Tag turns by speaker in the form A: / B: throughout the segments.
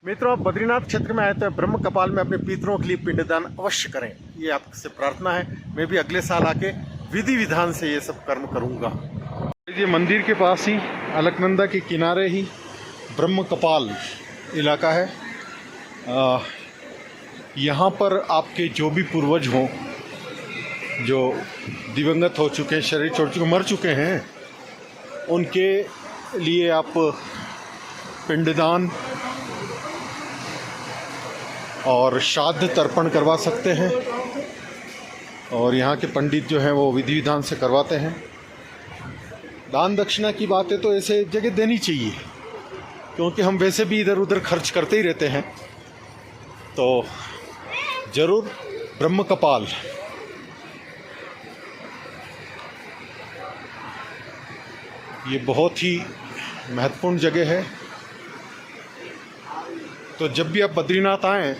A: मित्रों, आप बद्रीनाथ क्षेत्र में आए तो ब्रह्म कपाल में अपने पितरों के लिए पिंडदान अवश्य करें। ये आपसे प्रार्थना है। मैं भी अगले साल आके विधि विधान से ये सब कर्म करूंगा। ये मंदिर के पास ही अलकनंदा के किनारे ही ब्रह्म कपाल इलाका है। यहाँ पर आपके जो भी पूर्वज हों, जो दिवंगत हो चुके हैं, शरीर छोड़ चुके, मर चुके हैं, उनके लिए आप पिंडदान और श्राद्ध तर्पण करवा सकते हैं। और यहाँ के पंडित जो हैं वो विधि विधान से करवाते हैं। दान दक्षिणा की बात है तो ऐसे जगह देनी चाहिए, क्योंकि हम वैसे भी इधर उधर खर्च करते ही रहते हैं। तो ज़रूर ब्रह्म कपाल ये बहुत ही महत्वपूर्ण जगह है। तो जब भी आप बद्रीनाथ आएँ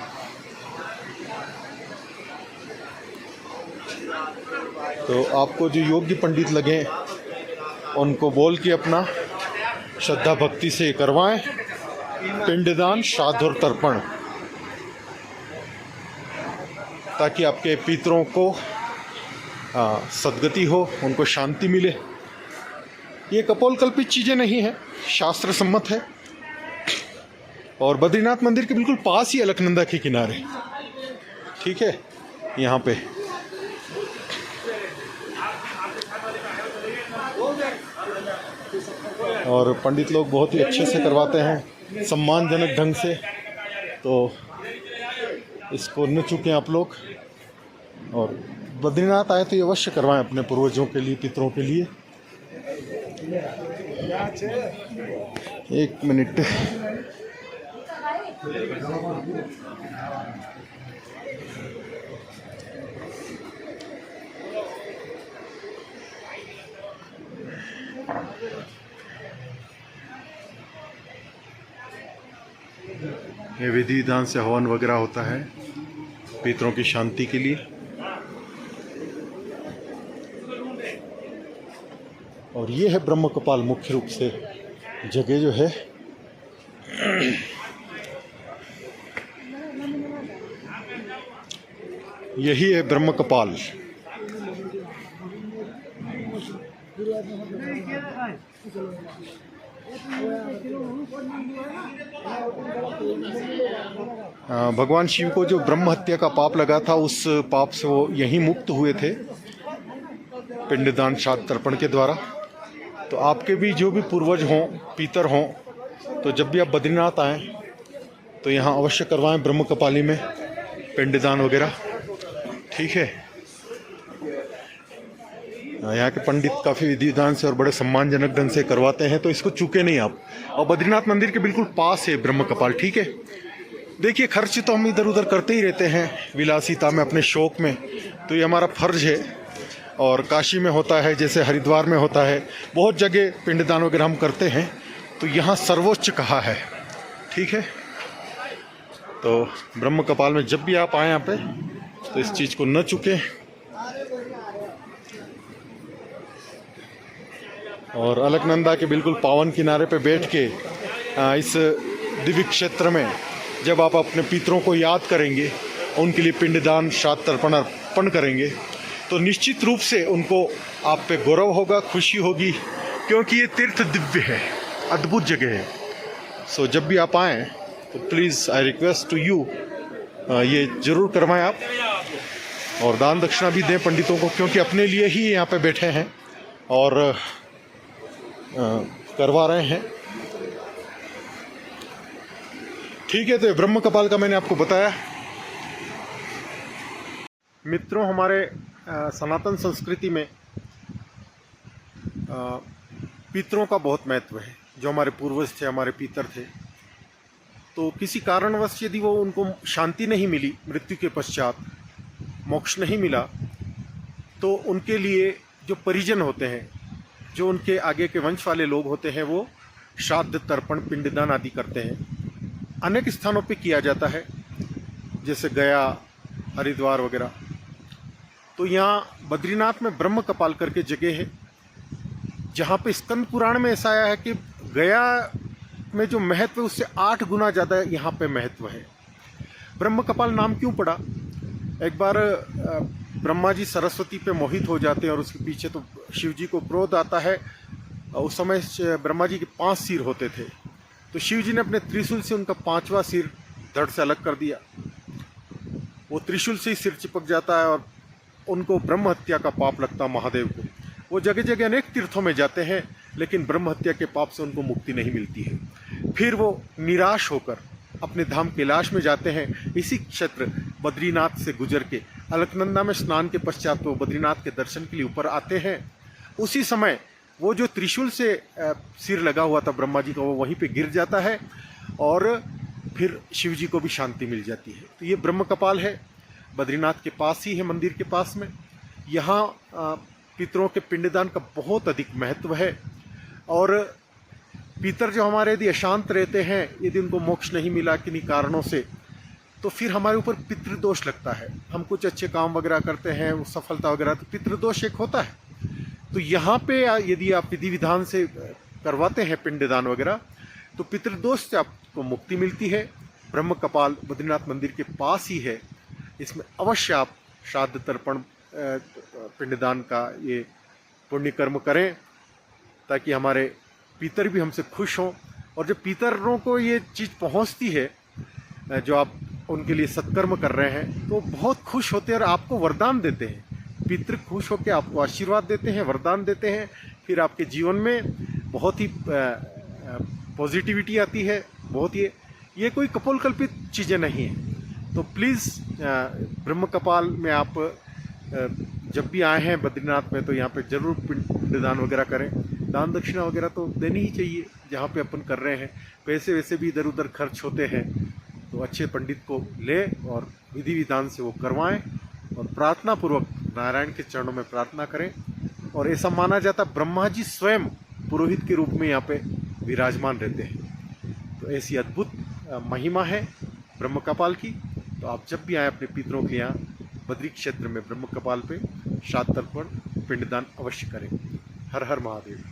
A: तो आपको जो योग्य पंडित लगें उनको बोल के अपना श्रद्धा भक्ति से करवाएं पिंडदान, श्राद्ध और तर्पण, ताकि आपके पितरों को सद्गति हो, उनको शांति मिले। ये कपोलकल्पित चीज़ें नहीं हैं, शास्त्र सम्मत है। और बद्रीनाथ मंदिर के बिल्कुल पास ही अलकनंदा के किनारे, ठीक है, यहाँ पे और पंडित लोग बहुत ही अच्छे से करवाते हैं, सम्मानजनक ढंग से। तो इसको न चूकें आप लोग, और बद्रीनाथ आए तो ये अवश्य करवाएं अपने पूर्वजों के लिए, पितरों के लिए। एक मिनट, ये विधि विधान से हवन वगैरह होता है पितरों की शांति के लिए। और ये है ब्रह्म कपाल, मुख्य रूप से जगह जो है। यही है ब्रह्म कपाल। भगवान शिव को जो ब्रह्म हत्या का पाप लगा था, उस पाप से वो यहीं मुक्त हुए थे पिंडदान श्राद्ध तर्पण के द्वारा। तो आपके भी जो भी पूर्वज हों, पितर हों, तो जब भी आप बद्रीनाथ आएँ तो यहाँ अवश्य करवाएं ब्रह्म कपाली में पिंडदान वगैरह, ठीक है। यहाँ के पंडित काफ़ी विधि विधान से और बड़े सम्मानजनक ढंग से करवाते हैं, तो इसको चूके नहीं आप। और बद्रीनाथ मंदिर के बिल्कुल पास है ब्रह्म कपाल, ठीक है। देखिए, खर्च तो हम इधर उधर करते ही रहते हैं विलासिता में, अपने शौक में, तो ये हमारा फर्ज है। और काशी में होता है, जैसे हरिद्वार में होता है, बहुत जगह पिंडदान वगैरह हम करते हैं, तो यहाँ सर्वोच्च कहा है, ठीक है। तो ब्रह्म कपाल में जब भी आप आएँ यहाँ पे, तो इस चीज़ को न चूकें। और अलकनंदा के बिल्कुल पावन किनारे पे बैठ के इस दिव्य क्षेत्र में जब आप अपने पितरों को याद करेंगे, उनके लिए पिंडदान, श्राद्ध तर्पण अर्पण करेंगे, तो निश्चित रूप से उनको आप पे गौरव होगा, खुशी होगी, क्योंकि ये तीर्थ दिव्य है, अद्भुत जगह है। सो जब भी आप आएँ तो please I request to you, ये ज़रूर करवाएं आप। और दान दक्षिणा भी दें पंडितों को, क्योंकि अपने लिए ही यहाँ पे बैठे हैं और करवा रहे हैं, ठीक है। तो ब्रह्म कपाल का मैंने आपको बताया। मित्रों, हमारे सनातन संस्कृति में पितरों का बहुत महत्व है। जो हमारे पूर्वज थे, हमारे पितर थे, तो किसी कारणवश यदि वो उनको शांति नहीं मिली, मृत्यु के पश्चात मोक्ष नहीं मिला, तो उनके लिए जो परिजन होते हैं, जो उनके आगे के वंश वाले लोग होते हैं, वो श्राद्ध तर्पण पिंडदान आदि करते हैं। अनेक स्थानों पे किया जाता है, जैसे गया, हरिद्वार वगैरह। तो यहाँ बद्रीनाथ में ब्रह्म कपाल करके जगह है, जहाँ पे स्कंद पुराण में ऐसा आया है कि गया में जो महत्व है उससे 8 गुना ज़्यादा यहाँ पे महत्व है। ब्रह्म कपाल नाम क्यों पड़ा? एक बार ब्रह्मा जी सरस्वती पे मोहित हो जाते हैं और उसके पीछे तो शिव जी को क्रोध आता है। उस समय ब्रह्मा जी के 5 सिर होते थे, तो शिव जी ने अपने त्रिशूल से उनका 5वां सिर धड़ से अलग कर दिया। वो त्रिशूल से ही सिर चिपक जाता है और उनको ब्रह्म हत्या का पाप लगता महादेव को। वो जगह जगह अनेक तीर्थों में जाते हैं, लेकिन ब्रह्म हत्या के पाप से उनको मुक्ति नहीं मिलती है। फिर वो निराश होकर अपने धाम कैलाश में जाते हैं। इसी क्षेत्र बद्रीनाथ से गुजर के अलकनंदा में स्नान के पश्चात वो बद्रीनाथ के दर्शन के लिए ऊपर आते हैं। उसी समय वो जो त्रिशूल से सिर लगा हुआ था ब्रह्मा जी का, वो वहीं पे गिर जाता है और फिर शिव जी को भी शांति मिल जाती है। तो ये ब्रह्म कपाल है, बद्रीनाथ के पास ही है, मंदिर के पास में। यहाँ पितरों के पिंडदान का बहुत अधिक महत्व है। और पितर जो हमारे यदि अशांत रहते हैं, यदि उनको मोक्ष नहीं मिला किन्हीं कारणों से, तो फिर हमारे ऊपर पितृदोष लगता है। हम कुछ अच्छे काम वगैरह करते हैं, सफलता वगैरह, तो पितृदोष एक होता है। तो यहाँ पे यदि आप विधि विधान से करवाते हैं पिंडदान वगैरह, तो पितृदोष से आपको मुक्ति मिलती है। ब्रह्म कपाल बद्रीनाथ मंदिर के पास ही है। इसमें अवश्य आप श्राद्ध तर्पण पिंडदान का ये पुण्य कर्म करें, ताकि हमारे पितर भी हमसे खुश हों। और जब पितरों को ये चीज़ पहुंचती है, जो आप उनके लिए सत्कर्म कर रहे हैं, तो बहुत खुश होते हैं और आपको वरदान देते हैं। पितृ खुश होकर आपको आशीर्वाद देते हैं, वरदान देते हैं। फिर आपके जीवन में बहुत ही पॉजिटिविटी आती है। बहुत ही, ये कोई कपोलकल्पित चीज़ें नहीं हैं। तो प्लीज़ ब्रह्म कपाल में आप जब भी आए हैं बद्रीनाथ में, तो यहाँ पे ज़रूर पिंडदान वगैरह करें। दान दक्षिणा वगैरह तो देनी ही चाहिए जहाँ पे अपन कर रहे हैं। पैसे वैसे भी इधर उधर खर्च होते हैं, तो अच्छे पंडित को ले और विधि विधान से वो करवाएं और प्रार्थना पूर्वक नारायण के चरणों में प्रार्थना करें। और ऐसा माना जाता ब्रह्मा जी स्वयं पुरोहित के रूप में यहाँ पे विराजमान रहते हैं। तो ऐसी अद्भुत महिमा है ब्रह्म कपाल की। तो आप जब भी आए अपने पितरों के यहाँ बद्री क्षेत्र में ब्रह्म कपाल पे श्राद्ध तर्पण पिंडदान अवश्य करें। हर हर महादेव।